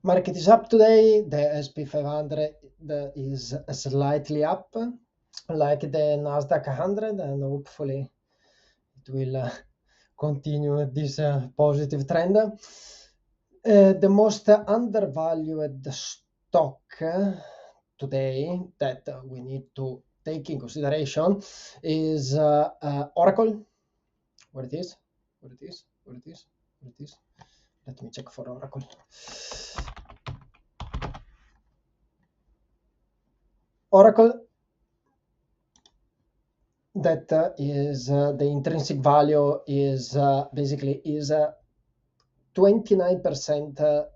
Market is up today. The SP 500 is slightly up, like the Nasdaq 100, and hopefully it will continue this positive trend. The most undervalued stock today that we need to take in consideration is Oracle. Where it is? Where it is? Where it is? Where it is? Let me check for Oracle. Oracle, that is the intrinsic value is basically is 29%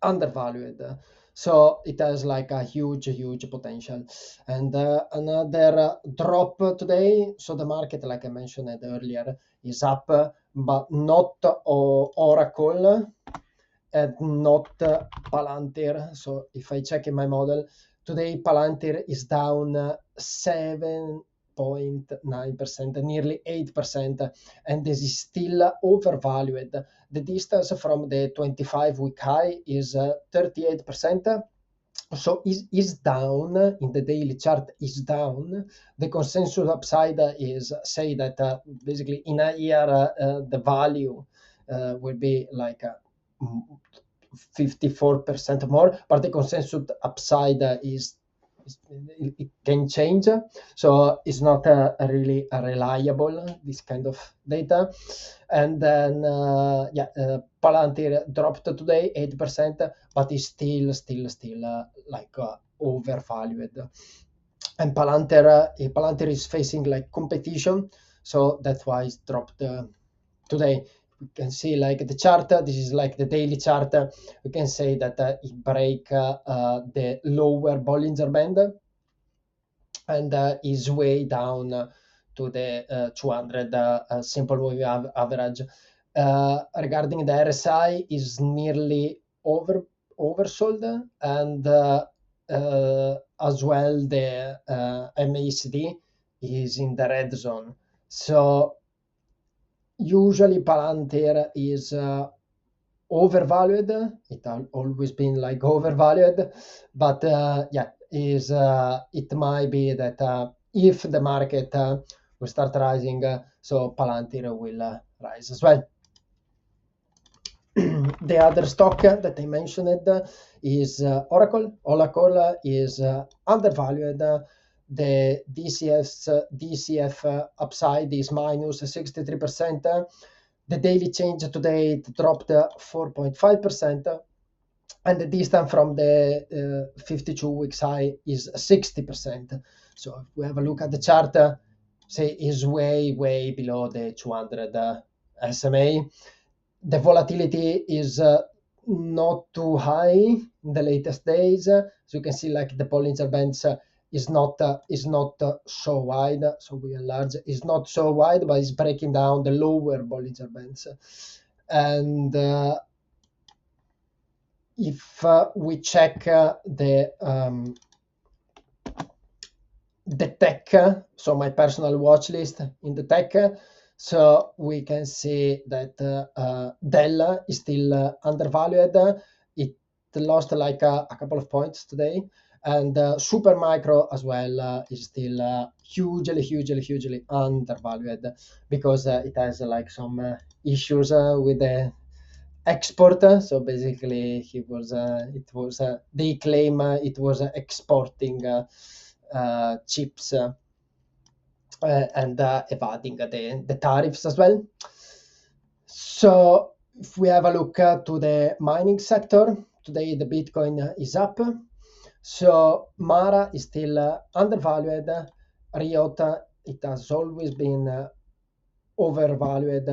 undervalued. So it has like a huge potential. And another drop today. So the market, like I mentioned earlier, is up, but not Oracle and not Palantir. So if I check in my model, today Palantir is down 7.9%, nearly 8%, and this is still overvalued. The distance from the 25-week high is 38%. So is down in the daily chart, is down. The consensus upside is say that basically in a year the value will be like 54% more, but the consensus upside is it can change, so it's not really reliable, this kind of data. And then Palantir dropped today 8%, but is still like overvalued. And Palantir is facing like competition, so that's why it's dropped today. We can see like the chart, this is like the daily chart. We can say that it break the lower Bollinger Band and is way down to the 200 simple moving average. Regarding the RSI, is nearly oversold, and as well the MACD is in the red zone. So usually Palantir is overvalued. It always been like overvalued, but it might be that if the market will start rising, so Palantir will rise as well. The other stock that I mentioned is Oracle. Oracle is undervalued. The DCF upside is minus 63%. The daily change today dropped 4.5%, and the distance from the 52 weeks high is 60%. So if we have a look at the chart, say is way below the 200 SMA. The volatility is not too high in the latest days. So you can see like the Bollinger Bands is not so wide. So we enlarge, is not so wide, but it's breaking down the lower Bollinger Bands. And if we check the tech, so my personal watch list in the tech, so we can see that Dell is still undervalued. It lost like a couple of points today, and Supermicro as well is still hugely undervalued, because it has like some issues with the export. So basically they claim it was exporting chips and evading the tariffs as well. So if we have a look to the mining sector, today the Bitcoin is up. So Mara is still undervalued. Riot, it has always been overvalued,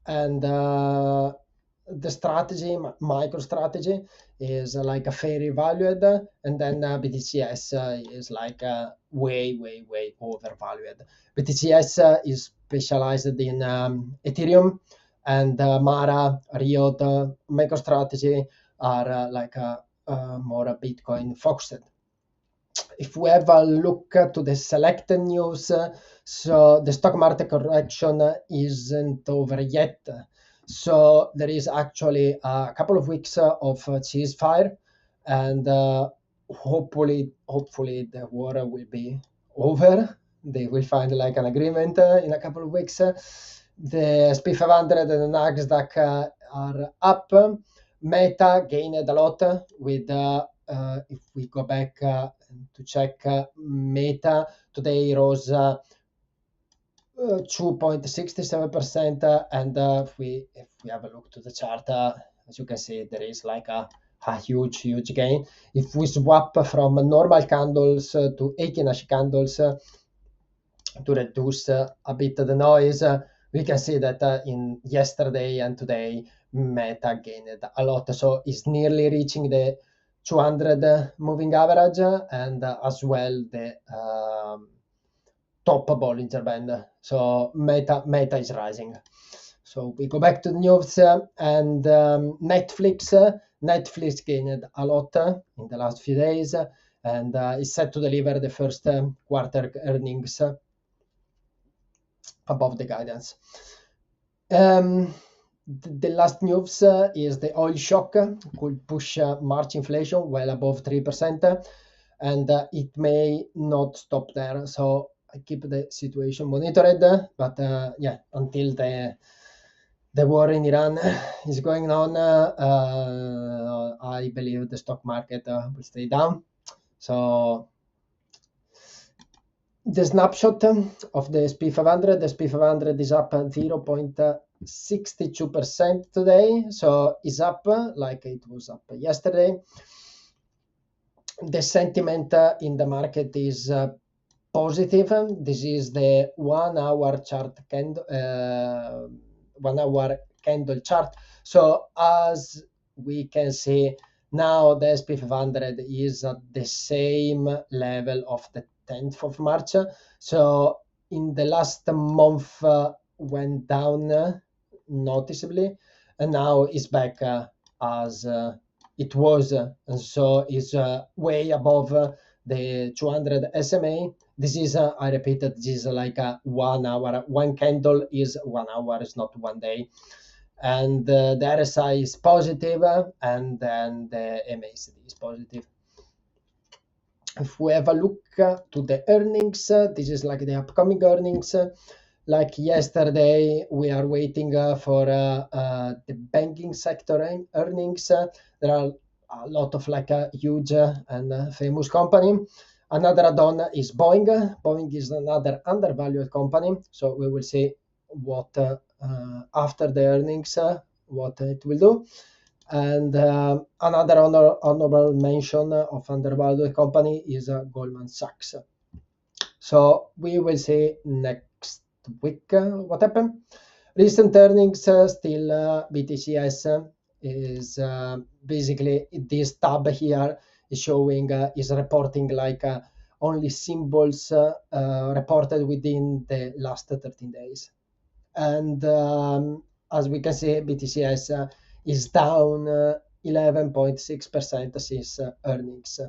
and the strategy, MicroStrategy, is like a fairly valued, and then BTCS is like way overvalued. BTCS is specialized in Ethereum, and Mara, Riot, MicroStrategy are like more Bitcoin focused. If we have a look to the selected news, so the stock market correction isn't over yet. So there is actually a couple of weeks of ceasefire, and hopefully the war will be over. They will find like an agreement in a couple of weeks. The SP500 and the Nasdaq are up. Meta gained a lot with if we go back to check Meta today rose 2.67%, and if we have a look to the chart, as you can see, there is like a huge gain. If we swap from normal candles to 18-inch candles to reduce a bit the noise, we can see that in yesterday and today Meta gained a lot, so it's nearly reaching the 200 moving average, and as well the top Bollinger Band. So Meta is rising. So we go back to the news, and Netflix gained a lot in the last few days, and is set to deliver the first quarter earnings above the guidance. The last news is the oil shock could push March inflation well above 3%, and it may not stop there. So I keep the situation monitored, but yeah, until the war in Iran is going on, I believe the stock market will stay down. So the snapshot of the SP500, the SP500 is up 0.62% today, so is up like it was up yesterday. The sentiment in the market is positive. This is the 1 hour chart candle, 1 hour candle chart. So as we can see now, the SP500 is at the same level of the 10th of March. So in the last month went down noticeably, and now is back as it was, and so is way above the 200 SMA. This is, I repeat, that this is like a 1 hour. One candle is 1 hour, it's not 1 day. And the RSI is positive, and then the MACD is positive. If we have a look to the earnings, this is like the upcoming earnings. Like yesterday, we are waiting for the banking sector earnings. There are a lot of like a huge and famous company. Another add-on is Boeing. Boeing is another undervalued company, so we will see what after the earnings what it will do. And another honorable mention of undervalued company is Goldman Sachs. So we will see next week what happened. Recent earnings still BTCS is basically this tab here is showing is reporting like only symbols reported within the last 13 days. And as we can see, BTCS is down 11.6% since earnings.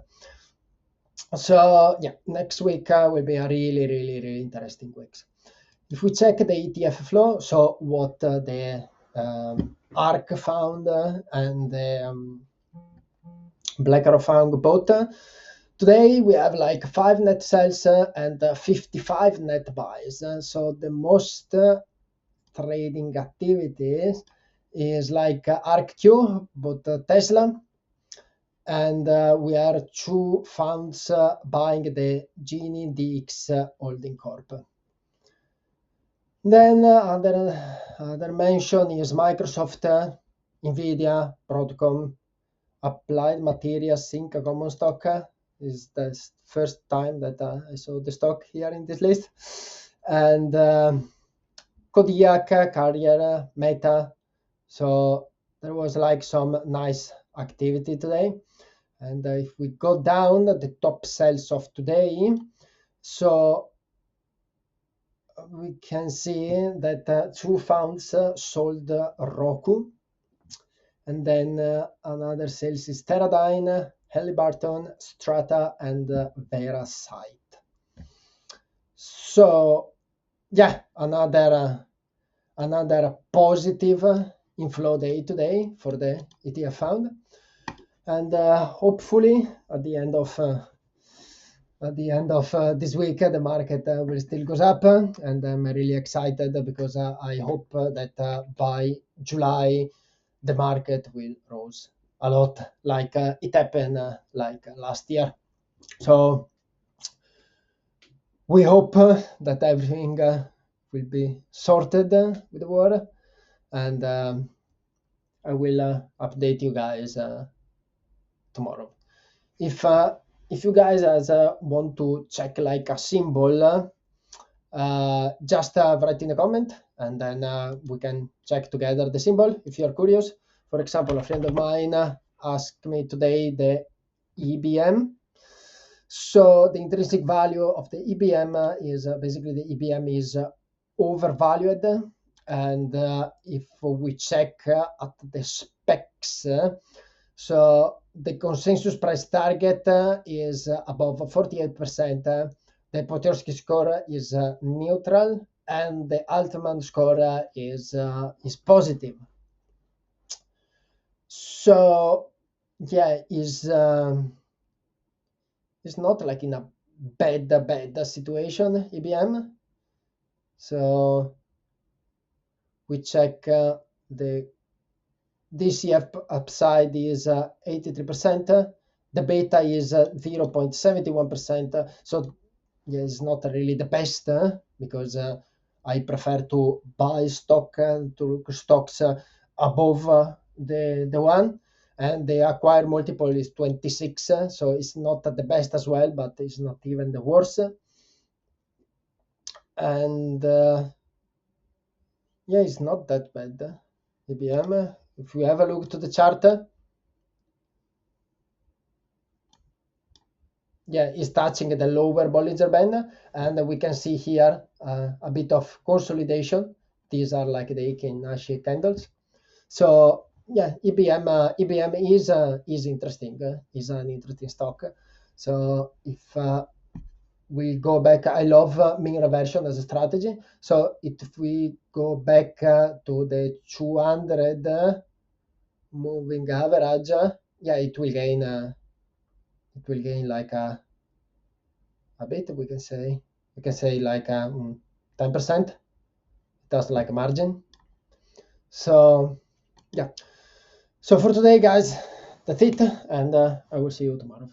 So yeah, next week will be a really interesting week. If we check the ETF flow, so what the ARK found and the BlackRock found both, today we have like 5 net sells and 55 net buys. So the most trading activities is like ARKQ, but Tesla, and we are 2 funds buying the Genie DX Holding Corp. Then other mention is Microsoft, Nvidia, Broadcom, Applied Materials, Sync Common Stock. Is the first time that I saw the stock here in this list. And Kodiak, Carrier, Meta. So there was like some nice activity today. And if we go down the top sales of today, so we can see that 2 funds sold Roku, and then another sales is Teradyne, Halliburton, Strata, and Verasite. So yeah, another positive inflow day today for the ETF fund, and hopefully at the end of this week the market will still goes up, and I'm really excited because I hope that by July the market will rose a lot, like it happened like last year. So we hope that everything will be sorted with the war, and I will update you guys tomorrow. If you guys want to check like a symbol, just write in a comment, and then we can check together the symbol if you're curious. For example, a friend of mine asked me today the EBM. So the intrinsic value of the EBM is basically the EBM is overvalued, and if we check at the specs, so the consensus price target is above 48%. The Potorsky score is neutral, and the Altman score is positive. So yeah, is not like in a bad situation, EBM. So we check the DCF upside is 83%. The beta is 0.71%. So yeah, it's not really the best because I prefer to buy stock and to look stocks above the one, and the acquired multiple is 26, so it's not the best as well, but it's not even the worst. And yeah, it's not that bad. EBM, if we have a look to the chart, yeah, it's touching the lower Bollinger Band, and we can see here a bit of consolidation. These are like the Ike candles. So yeah, EBM is interesting. Is an interesting stock. So if we go back, I love mean reversion as a strategy. So if we go back to the 200 moving average, yeah, it will gain like a bit. We can say like 10%. It does like a margin. So yeah. So for today, guys, that's it, and I will see you tomorrow.